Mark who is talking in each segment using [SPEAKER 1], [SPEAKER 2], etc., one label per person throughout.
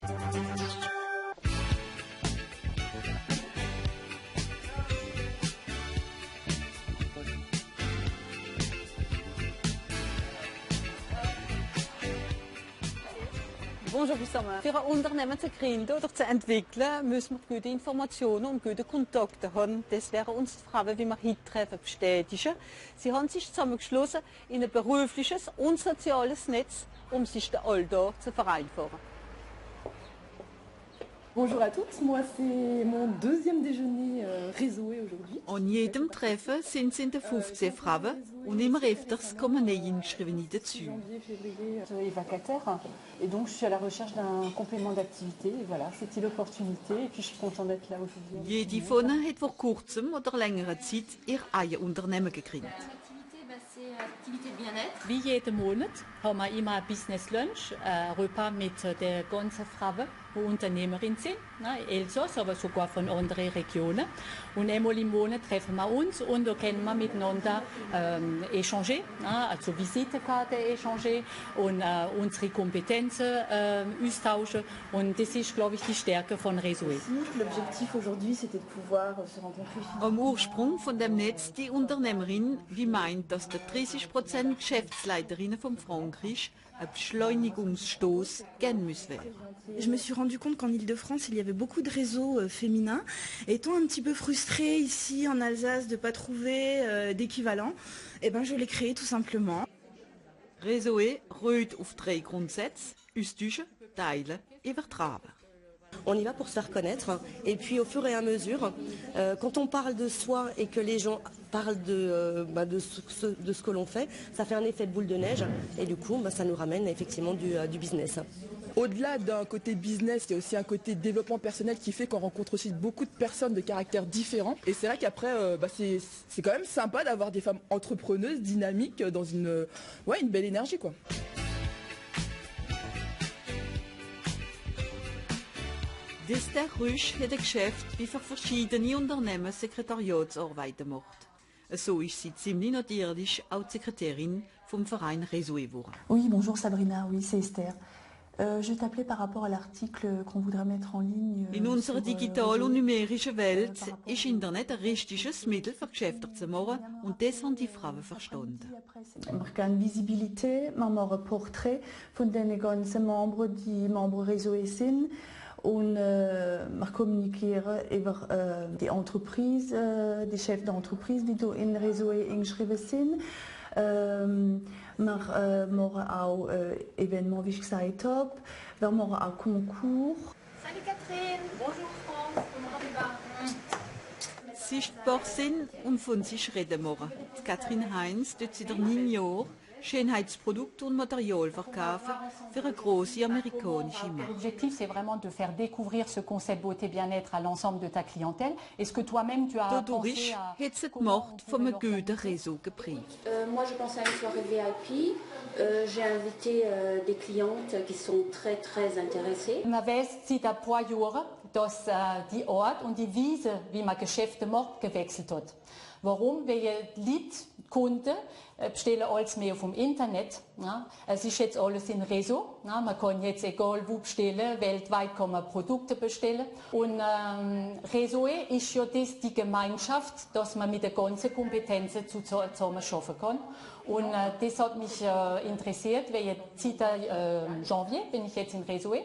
[SPEAKER 1] Bonjour zusammen. Für ein Unternehmen zu gründen oder zu entwickeln, müssen wir gute Informationen und gute Kontakte haben. Das wäre uns die Frage, wie wir heute treffen, bestätigen. Sie haben sich zusammengeschlossen in ein berufliches und soziales Netz, um sich den Alltag zu vereinfachen.
[SPEAKER 2] Bonjour à toutes, moi c'est mon deuxième déjeuner Réseaué aujourd'hui.
[SPEAKER 3] An jedem Treffen sind es in den 15 Frauen und immer öfters kommen neue Eingeschriebene dazu.
[SPEAKER 2] Janvier, février, je suis vacataire et donc je suis à la recherche d'un complément d'activité. Et voilà, c'était l'opportunité et puis je suis contente d'être là aujourd'hui.
[SPEAKER 3] Jede von ihnen hat vor kurzem oder längerer Zeit ihr eigenes Unternehmen gegründet.
[SPEAKER 4] C'est activité de bien-être.
[SPEAKER 5] Wie jeden Monat haben wir immer ein Business Lunch, ein Repas mit den ganzen Frauen, die Unternehmerinnen sind, Elsass, aber sogar von anderen Regionen. Und einmal im Monat treffen wir uns und da können wir miteinander échanger, also Visitenkarten échanger und unsere Kompetenzen austauschen. Und das ist, glaube ich, die Stärke von Réseaué.
[SPEAKER 2] L'objectif aujourd'hui, c'était de pouvoir se rencontrer.
[SPEAKER 3] Am Ursprung von dem Netz die Unternehmerin, die meint, dass der 30% Geschäftsleiterinnen von Frankreich einen Beschleunigungsstoß geben müssen.
[SPEAKER 6] Je me suis rendu compte qu'en Île-de-France, il y avait beaucoup de réseaux féminins. Étant un petit peu frustrée ici en Alsace de ne pas trouver d'équivalent, eh ben, je l'ai créé tout simplement.
[SPEAKER 3] Réseaué ruht auf 3 Grundsätze: austauschen, teilen, übertragen.
[SPEAKER 7] On y va pour se faire connaître et puis au fur et à mesure, quand on parle de soi et que les gens parlent de ce que l'on fait, ça fait un effet de boule de neige et du coup ça nous ramène effectivement du business.
[SPEAKER 8] Au-delà d'un côté business, il y a aussi un côté développement personnel qui fait qu'on rencontre aussi beaucoup de personnes de caractères différents. Et c'est vrai qu'après, c'est quand même sympa d'avoir des femmes entrepreneuses, dynamiques, dans une belle énergie, quoi.
[SPEAKER 3] Esther Rüsch hat ein Geschäft, wie für verschiedene Unternehmen Sekretariatsarbeiten macht. So ist sie ziemlich natürlich auch die Sekretärin vom Verein Réseaué geworden.
[SPEAKER 9] Oui, bonjour Sabrina, oui, c'est Esther. Je t'appelais par rapport à l'article qu'on voudrait mettre en ligne.
[SPEAKER 3] In unserer digitalen und numerischen Welt ist Internet ein richtiges Mittel für Geschäfte zu machen und das haben die Frauen verstanden.
[SPEAKER 9] Wir haben Visibilität, wir machen ein Porträt von den ganzen Membres, die Membres Réseaué sind. Und wir kommunizieren über die Entreprise, die Chefs d'entreprise, die hier in Réseaué eingeschrieben sind. Wir machen auch Evenements, wie ich gesagt habe. Wir machen auch Concours.
[SPEAKER 4] Salut Catherine. Bonjour France. Comment vas-tu?
[SPEAKER 3] Sichtbar sind und von sich reden machen. Catherine Heinz tut seit 9 Jahren Schönheitsprodukte und Material verkaufen für eine grosse amerikanische Marke.
[SPEAKER 5] L'objectif, c'est vraiment de faire découvrir ce concept beauté bien-être à l'ensemble de ta clientèle. Est-ce que toi-même tu as
[SPEAKER 3] Dadurch hat sie die Macht von einem guten Réseau geprägt.
[SPEAKER 10] Moi, je pense à une soirée VIP. J'ai invité des clientes qui sont très intéressées.
[SPEAKER 5] Man weiß seit ein paar Jahren, dass die Art und die Weise, wie man Geschäfte macht, gewechselt hat. Warum? Weil die Kunden bestellen alles mehr vom Internet. Ja. Es ist jetzt alles in Réseau. Ja. Man kann jetzt egal wo bestellen, weltweit kann man Produkte bestellen. Und Réseaué ist ja das, die Gemeinschaft, dass man mit den ganzen Kompetenzen zusammen arbeiten kann. Und das hat mich interessiert, weil jetzt seit Janvier bin ich jetzt in Réseaué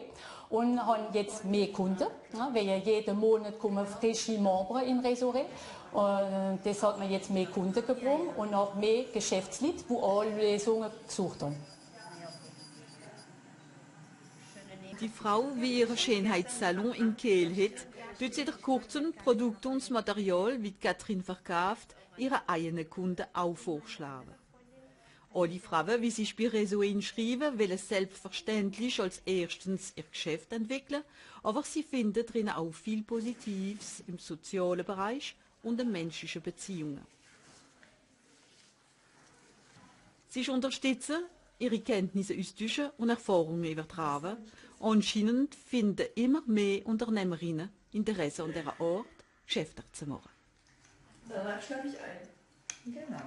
[SPEAKER 5] und habe jetzt mehr Kunden, ja, weil jeden Monat kommen frische Membres in Réseaué. Und das hat mir jetzt mehr Kunden gebracht und auch mehr Geschäftsleute, die alle Lösungen gesucht haben.
[SPEAKER 3] Die Frau, wie ihren Schönheitssalon in Kehl hat, tut seit kurzem Produkte und das Material, wie Catherine verkauft, ihren eigenen Kunden auch vorschlagen. Alle Frauen, wie sich bei Réseaué einschreiben, wollen selbstverständlich als erstens ihr Geschäft entwickeln, aber sie finden darin auch viel Positives im sozialen Bereich und in menschlichen Beziehungen. Sie unterstützen, ihre Kenntnisse austauschen und Erfahrungen übertragen. Anscheinend finden immer mehr Unternehmerinnen Interesse an dieser Art, Geschäfte zu machen.
[SPEAKER 11] Danach schlafe ich ein. Genau.